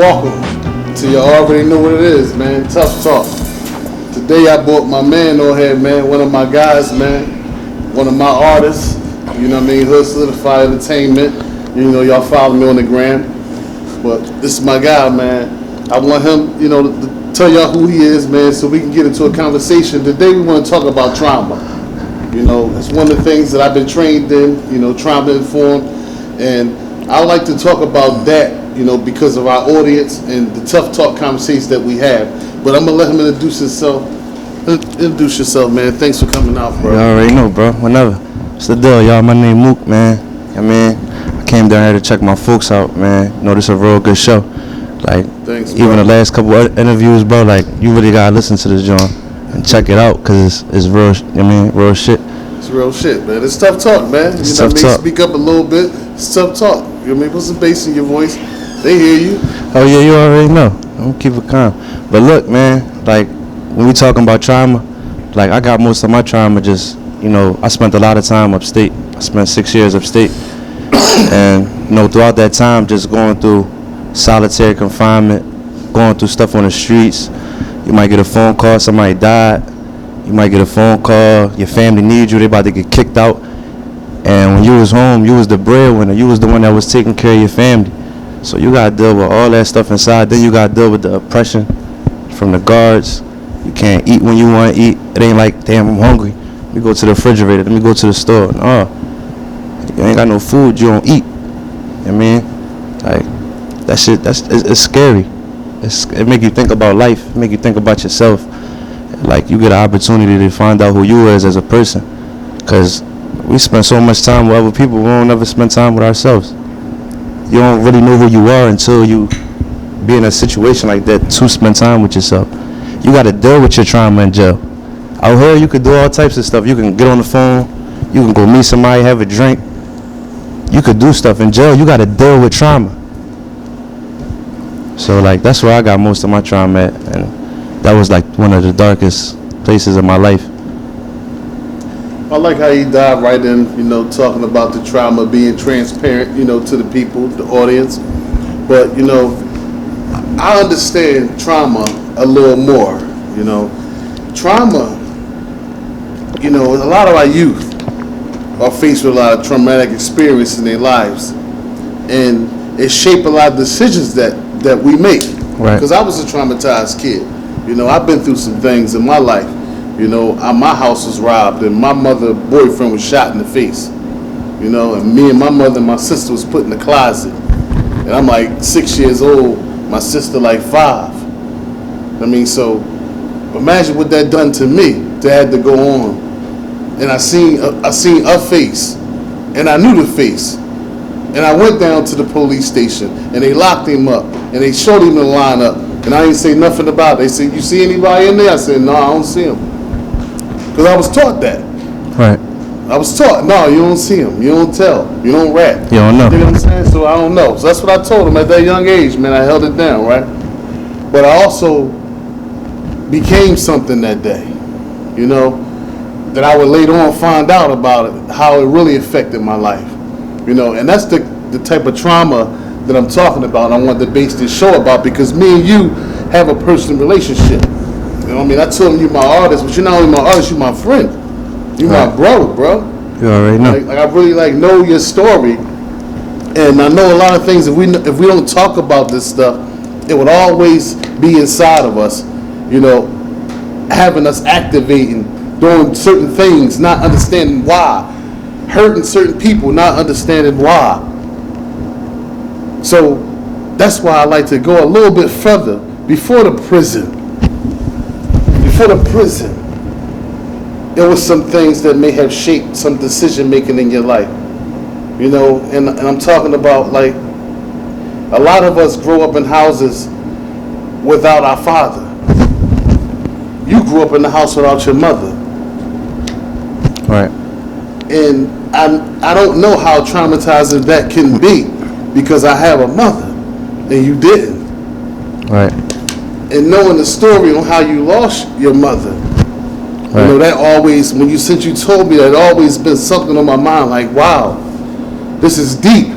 welcome to you already know what it is, man. Tufftalk. Today I brought my man on here, man. One of my guys, man. One of my artists. You know what I mean? Hood Solidified Entertainment. You know, y'all follow me on the gram. But this is my guy, man. I want him, you know, to tell y'all who he is, man, so we can get into a conversation. Today we want to talk about trauma. You know, it's one of the things that I've been trained in, you know, trauma informed. And I like to talk about that, you know, because of our audience and the tough talk conversations that we have. But I'm going to let him introduce himself. Introduce yourself, man. Thanks for coming out, bro. You already know, bro. Whenever. What's the deal, y'all? My name Mook, man. I mean, I came down here to check my folks out, man. You know, this is a real good show. Like, thanks, bro. Even the last couple of interviews, bro, like, you really got to listen to this joint and check it out because it's real, real shit. It's real shit, man. It's tough talk, man. It's you know tough what I mean? talk. Speak up a little bit. It's tough talk. You know what I mean? Put some bass in your voice. They hear you. Oh, yeah, you already know. I'm going to keep it calm. But look, man, like, when we talking about trauma, like, I got most of my trauma just, you know, I spent a lot of time upstate. I spent 6 years upstate. And, you know, throughout that time, just going through solitary confinement, going through stuff on the streets. You might get a phone call, somebody died. You might get a phone call, your family needs you, they about to get kicked out. And when you was home, you was the breadwinner. You was the one that was taking care of your family. So you got to deal with all that stuff inside. Then you got to deal with the oppression from the guards. You can't eat when you want to eat. It ain't like, damn, I'm hungry. Let me go to the refrigerator. Let me go to the store. No, you ain't got no food. You don't eat. You know what I mean? Like, that shit, it's scary. It make you think about life. It make you think about yourself. Like, you get an opportunity to find out who you is as a person. Because we spend so much time with other people, we don't ever spend time with ourselves. You don't really know who you are until you be in a situation like that to spend time with yourself. You got to deal with your trauma in jail. Out here, you could do all types of stuff. You can get on the phone. You can go meet somebody, have a drink. You could do stuff. In jail, you got to deal with trauma. So, like, that's where I got most of my trauma at. And that was like one of the darkest places in my life. I like how you dive right in, you know, talking about the trauma, being transparent, you know, to the people, the audience. But, you know, I understand trauma a little more, you know. Trauma, you know, a lot of our youth are faced with a lot of traumatic experiences in their lives. And it shaped a lot of decisions that we make. Right. Because I was a traumatized kid. You know, I've been through some things in my life. You know, my house was robbed and my mother's boyfriend was shot in the face. You know, and me and my mother and my sister was put in the closet. And I'm like 6 years old, my sister like 5. I mean, so imagine what that done to me to have to go on. And I seen a face, and I knew the face. And I went down to the police station and they locked him up and they showed him the lineup. And I didn't say nothing about it. They said, you see anybody in there? I said, no, I don't see him. Because I was taught that. Right. I was taught, no, you don't see him. You don't tell. You don't rap. You don't know. You know what I'm saying? So I don't know. So that's what I told him at that young age, man. I held it down, right? But I also became something that day, you know, that I would later on find out about it, how it really affected my life. You know, and that's the type of trauma that I'm talking about and I want to base this show about because me and you have a personal relationship. You know what I mean? I told him you're my artist, but you're not only my artist, you're my friend. You're my brother, bro. You already know. Like I really know your story. And I know a lot of things, if we don't talk about this stuff, it would always be inside of us, you know, having us activating, doing certain things, not understanding why. Hurting certain people, not understanding why. So that's why I like to go a little bit further before the prison. Before the prison, there was some things that may have shaped some decision making in your life. You know, and I'm talking about like a lot of us grow up in houses without our father. You grew up in the house without your mother. Right. And I don't know how traumatizing that can be because I have a mother and you didn't. Right. And knowing the story on how you lost your mother, right. You know, that always, since you told me, that always been something on my mind like, wow, this is deep.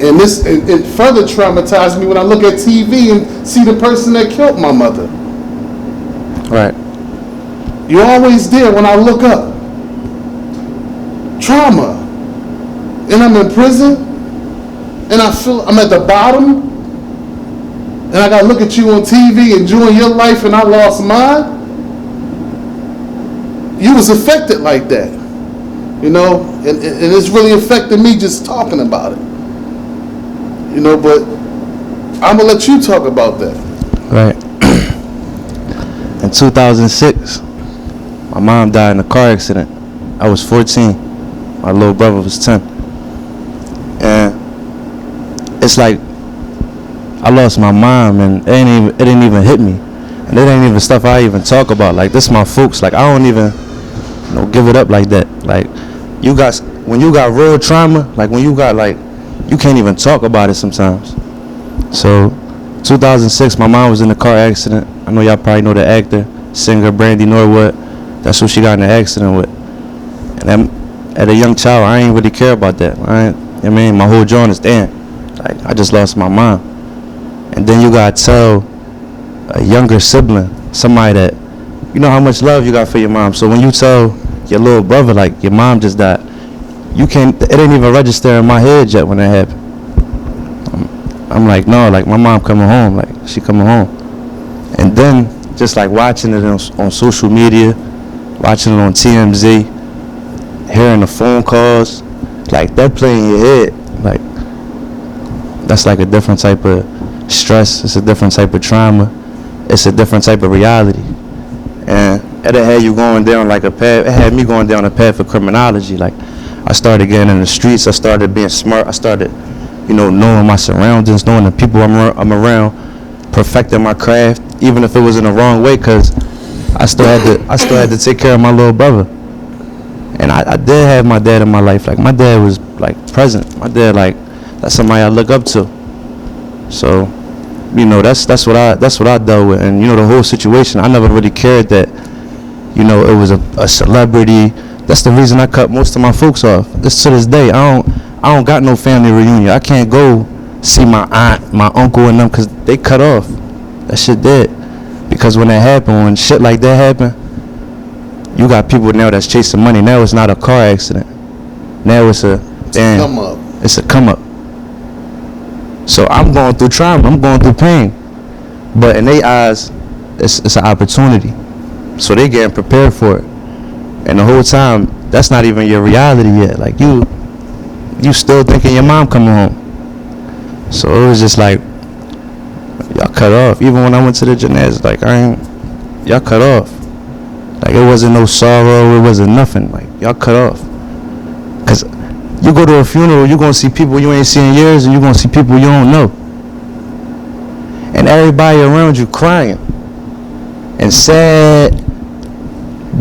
And it further traumatized me when I look at TV and see the person that killed my mother. Right. You're always there when I look up. Trauma. And I'm in prison, and I feel I'm at the bottom, and I gotta look at you on TV enjoying your life, and I lost mine. You was affected like that, you know, and it's really affected me just talking about it, you know. But I'm gonna let you talk about that. Right. In 2006, my mom died in a car accident. I was 14. My little brother was 10. And it's like I lost my mom, and it didn't even hit me, and it ain't even stuff I even talk about. Like, this my folks. Like, I don't even give it up like that. Like, when you got real trauma, like when you got you can't even talk about it sometimes. So 2006, my mom was in a car accident. I know y'all probably know the actor, singer Brandy Norwood. That's who she got in the accident with. And at a young child, I ain't really care about that. I mean, my whole joint is damn. Like, I just lost my mom. And then you gotta tell a younger sibling, somebody that, you know how much love you got for your mom. So when you tell your little brother, like, your mom just died, it ain't even register in my head yet when that happened. I'm like, no, like, my mom coming home, like, she coming home. And then just like watching it on social media, watching it on TMZ, hearing the phone calls, like, that play in your head, like, that's like a different type of stress. It's a different type of trauma. It's a different type of reality. And it had you going down like a path. It had me going down a path of criminology. Like, I started getting in the streets. I started being smart. I started, knowing my surroundings, knowing the people I'm around, perfecting my craft, even if it was in the wrong way, because I still had to take care of my little brother. And I did have my dad in my life. Like, my dad was like present. My dad, like, that's somebody I look up to. So, that's what I dealt with. And the whole situation, I never really cared that, it was a celebrity. That's the reason I cut most of my folks off. This to this day, I don't got no family reunion. I can't go see my aunt, my uncle, and them, because they cut off. That shit dead. Because when that happened, when shit like that happened, you got people now that's chasing money. Now it's not a car accident. Now it's a come up. It's a come up. So I'm going through trauma. I'm going through pain. But in their eyes, it's an opportunity. So they getting prepared for it. And the whole time, that's not even your reality yet. Like, you still thinking your mom coming home. So it was just like, y'all cut off. Even when I went to the gymnasium, like, y'all cut off. Like, it wasn't no sorrow. It wasn't nothing. Like, y'all cut off. Because you go to a funeral, you're going to see people you ain't seen in years, and you're going to see people you don't know. And everybody around you crying and sad.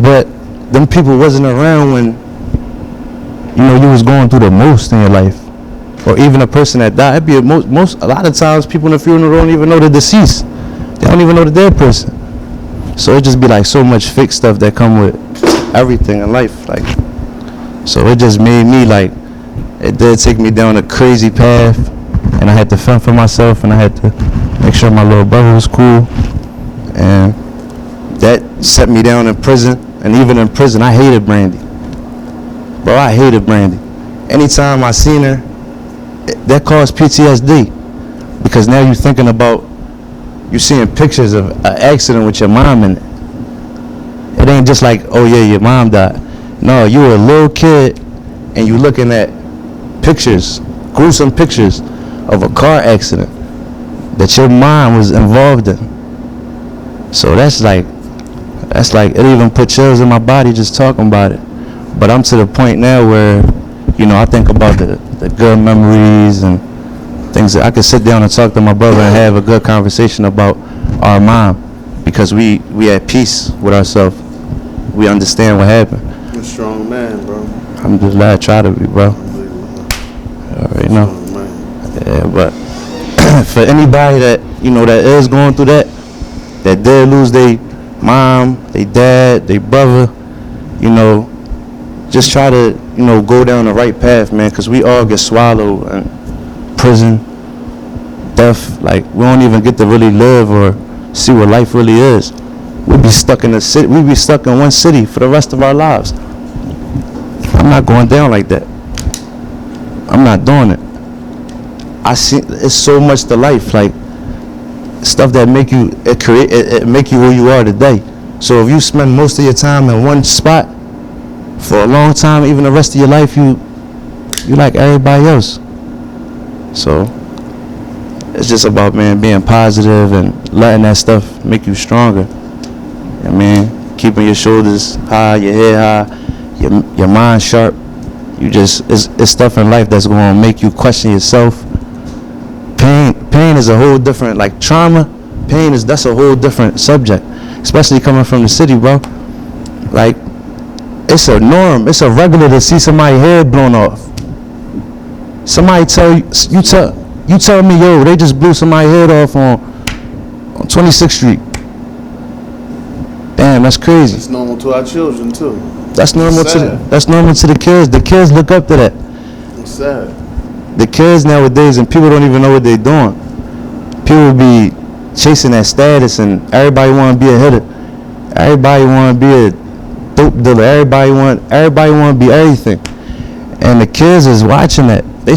But them people wasn't around when, you was going through the most in your life. Or even a person that died. It'd be a lot of times people in the funeral don't even know the deceased. They don't even know the dead person. So it just be like so much fake stuff that come with everything in life. Like, so it just made me, like, it did take me down a crazy path, and I had to fend for myself, and I had to make sure my little brother was cool, and that set me down in prison. And even in prison, I hated Brandy. Bro, I hated Brandy. Anytime I seen her, that caused PTSD, because now you're thinking about, you seeing pictures of an accident with your mom in it. It ain't just like, oh yeah, your mom died. No, you were a little kid, and you looking at pictures, gruesome pictures of a car accident that your mom was involved in. So that's like, it even put chills in my body just talking about it. But I'm to the point now where, I think about the good memories and things that I could sit down and talk to my brother and have a good conversation about our mom, because we at peace with ourselves. We understand what happened. You're a strong man, bro. I'm just glad I try to be, bro. Already know. Yeah, but for anybody that that is going through that did lose their mom, their dad, their brother, just try to go down the right path, man, because we all get swallowed in prison, death. Like, we don't even get to really live or see what life really is. We'd be stuck in the city. We'd be stuck in one city for the rest of our lives. I'm not going down like that. I'm not doing it. I see it's so much to life, like stuff that make you it make you who you are today. So if you spend most of your time in one spot for a long time, even the rest of your life, you like everybody else. So it's just about, man, being positive and letting that stuff make you stronger. I mean, keeping your shoulders high, your head high, your mind sharp. You just it's stuff in life that's gonna make you question yourself. Pain is a whole different, like trauma. That's a whole different subject, especially coming from the city, bro. Like, it's a norm, it's a regular to see somebody's head blown off. Somebody tell me, yo, they just blew somebody's head off on 26th Street. Damn, that's crazy. It's normal to our children too. That's normal to the kids. The kids look up to that. It's sad. The kids nowadays, and people don't even know what they're doing. People be chasing that status, and everybody want to be a hitter. Everybody want to be a dope dealer. Everybody want to be everything. And the kids is watching that. They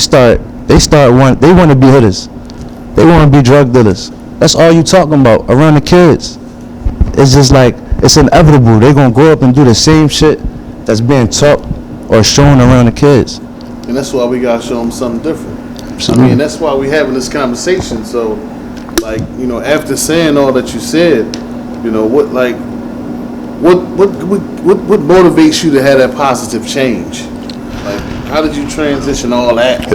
want to be hitters. They want to be drug dealers. That's all you talking about around the kids. It's just like, it's inevitable. They're going to grow up and do the same shit that's being taught or shown around the kids. And that's why we got to show them something different. Absolutely. I mean, that's why we having this conversation. So, like, you know, after saying all that you said, you know, what motivates you to have that positive change? Like, how did you transition all that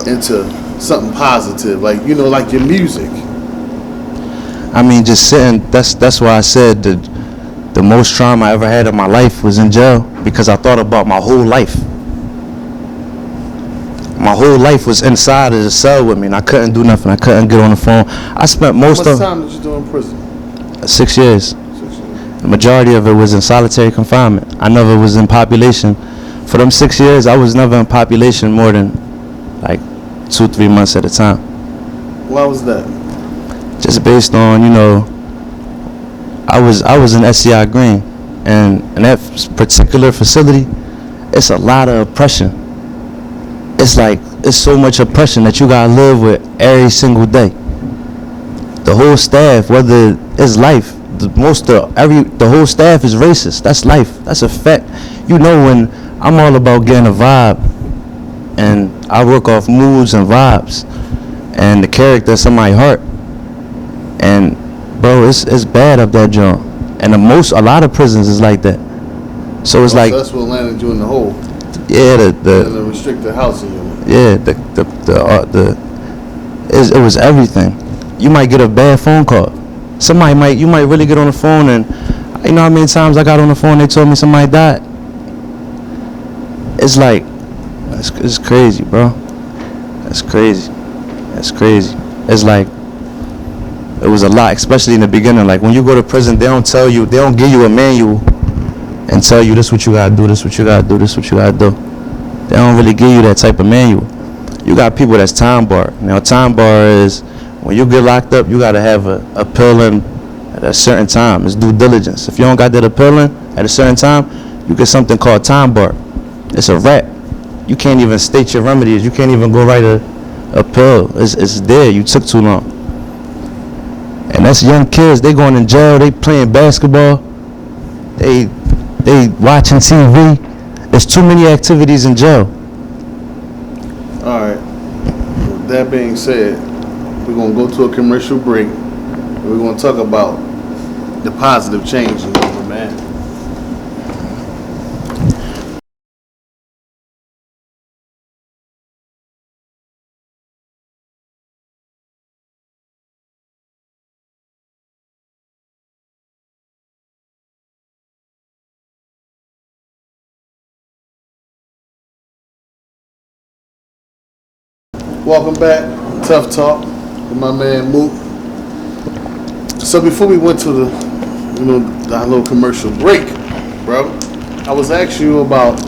into something positive? Like, you know, like your music. I mean, just sitting. That's why I said the most trauma I ever had in my life was in jail, because I thought about my whole life. My whole life was inside of the cell with me, and I couldn't do nothing. I couldn't get on the phone. I spent most How of much time did you do in prison? 6 years. 6 years. The majority of it was in solitary confinement. I never was in population. For them 6 years, I was never in population more than like 2-3 months at a time. Why was that? Just based on, you know, I was in SCI Green, and in that particular facility, it's a lot of oppression. It's like, it's so much oppression that you gotta live with every single day. The whole staff, whether it's life, the whole staff is racist. That's life. That's a fact. You know, when I'm all about getting a vibe, and I work off moods and vibes, and the character of somebody's heart. And bro, it's bad up that joint. And a lot of prisons is like that. So it's like, so that's what landed you in the hole. Yeah, in the restricted housing unit. Yeah, it was everything. You might get a bad phone call. You might really get on the phone, and you know how many times I got on the phone, they told me somebody died. It's like, it's crazy, bro. It's crazy. It's like, it was a lot, especially in the beginning. Like, when you go to prison, they don't give you a manual and tell you this what you gotta do, this what you gotta do, this what you gotta do. They don't really give you that type of manual. You got people that's time barred. Now, time bar is, when you get locked up, you gotta have a pill in at a certain time. It's due diligence. If you don't got that appeal in at a certain time, you get something called time bar. It's a wrap. You can't even state your remedies. You can't even go write a pill. It's there. You took too long. And that's young kids. They going in jail. They playing basketball. They watching TV. There's too many activities in jail. All right. With that being said, we're gonna go to a commercial break, and we're gonna talk about the positive change in the man. Welcome back, Tough Talk, with my man Mook. So before we went to the little commercial break, bro, I was asking you about,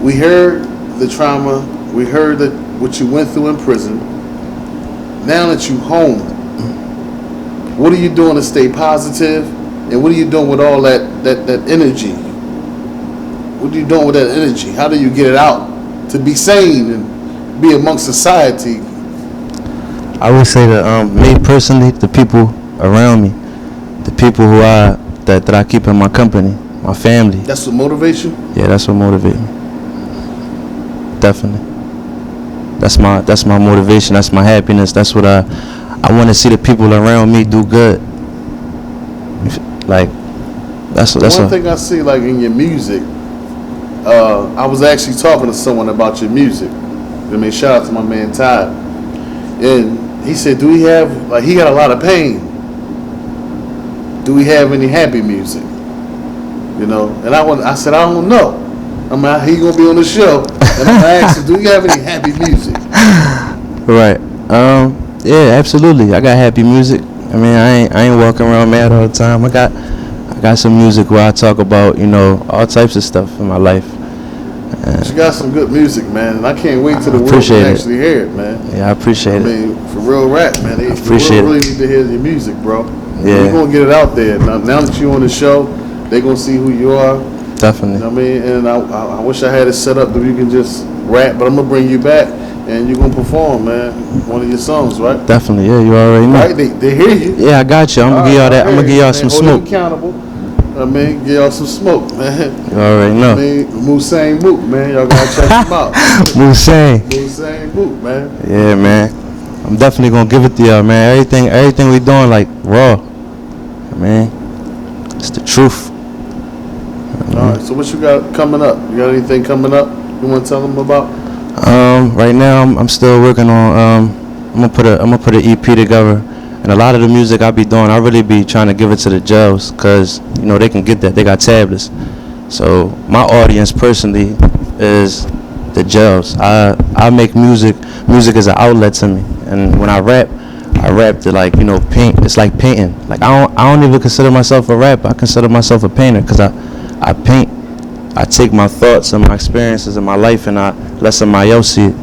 we heard the trauma, we heard the what you went through in prison. Now that you home, what are you doing to stay positive? And what are you doing with all that energy? What are you doing with that energy? How do you get it out to be sane and be amongst society? I would say that me personally, the people around me, the people who that I keep in my company, my family. That's what motivates you? Yeah, that's what motivates me. Definitely. That's my motivation. That's my happiness. That's what I want to see the people around me do good. Like that's one thing I see like in your music. I was actually talking to someone about your music. I mean, shout out to my man Todd, and he said, "Do we have like he got a lot of pain? Do we have any happy music?" You know, and I said, "I don't know." I mean, he gonna be on the show, and I'm gonna ask him, "Do you have any happy music?" Right. Yeah, absolutely. I got happy music. I mean, I ain't walking around mad all the time. I got some music where I talk about, you know, all types of stuff in my life. You got some good music, man, and I can't wait till the world can actually hear it, man. Yeah, I appreciate it. I mean, for real rap, man. The world really need to hear your music, bro. Yeah. We're gonna get it out there. Now that you're on the show, they gonna see who you are. Definitely. You know what I mean? And I wish I had it set up that you can just rap, but I'm gonna bring you back and you're gonna perform, man, one of your songs, right? Definitely, yeah, you already know. Right, they hear you. Yeah, I got you. I'm gonna give y'all that. I'm gonna give y'all some smoke. Hold you accountable. I mean, give y'all some smoke, man. You already know. I mean, Moosang Mook, man. Y'all gotta check him out. Moosang Mook, man. Yeah, man. I'm definitely gonna give it to y'all, man. Everything we doing like raw. Man, it's the truth. All right. So what you got coming up? You got anything coming up you want to tell them about? Right now I'm still working on. I'm gonna put an EP together. And a lot of the music I be doing, I really be trying to give it to the jails, cause you know they can get that. They got tablets. So my audience personally is the jails. I make music. Music is an outlet to me, and when I rap to like, you know, paint. It's like painting. Like I don't even consider myself a rapper. I consider myself a painter, cause I paint. I take my thoughts and my experiences in my life and I let somebody else see it.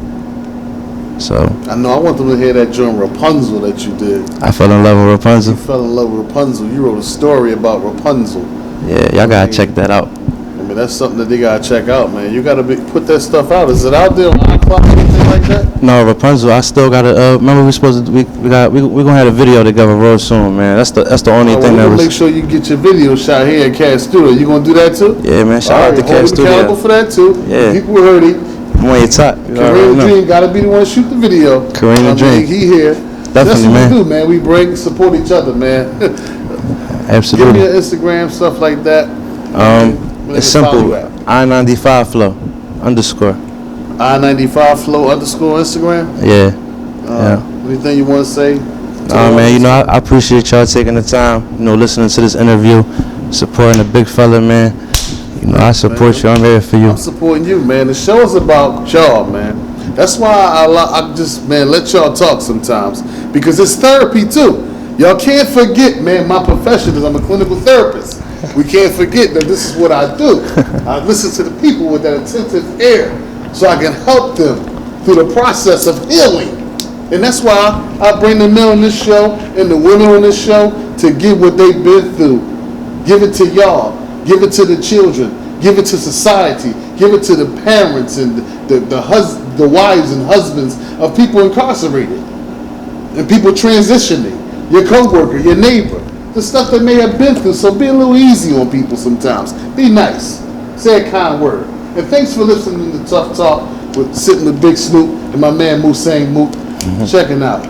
So I know I want them to hear that joint Rapunzel that you did. I fell in love with Rapunzel. You fell in love with Rapunzel. You wrote a story about Rapunzel. Yeah, y'all gotta check that out. I mean, that's something that they gotta check out, man. You gotta put that stuff out. Is it out there on iCloud or anything like that? No, Rapunzel. I still gotta. Remember we gonna have a video together real soon, man. That's the only thing that was. Make sure you get your video shot here at Cat Studio. You gonna do that too? Yeah, man. Shout out to Cat Studio. Accountable for that too. Yeah. People heard it. I'm on your top. Kareem Dream gotta be the one to shoot the video. Kareem Dream. He here. Definitely, that's what man. we do, man. We bring support each other, man. Absolutely. Give me your Instagram, stuff like that. It's simple. I95 flow _ I95 flow _ Instagram. Yeah. Anything you want to say? Man, you know, I appreciate y'all taking the time, you know, listening to this interview, supporting the big fella, man. You know, I support you. I'm here for you. I'm supporting you, man. The show is about y'all, man. That's why I just, man, let y'all talk sometimes, because it's therapy too. Y'all can't forget, man, my profession is I'm a clinical therapist. We can't forget that this is what I do. I listen to the people with that attentive ear so I can help them through the process of healing. And that's why I bring the men on this show and the women on this show to give what they've been through. Give it to y'all. Give it to the children. Give it to society. Give it to the parents and the wives and husbands of people incarcerated and people transitioning. Your coworker, your neighbor. The stuff they may have been through. So be a little easy on people sometimes. Be nice. Say a kind word. And thanks for listening to Tufftalk with sitting with Bigsnoop and my man Moosang Mook. Checking out.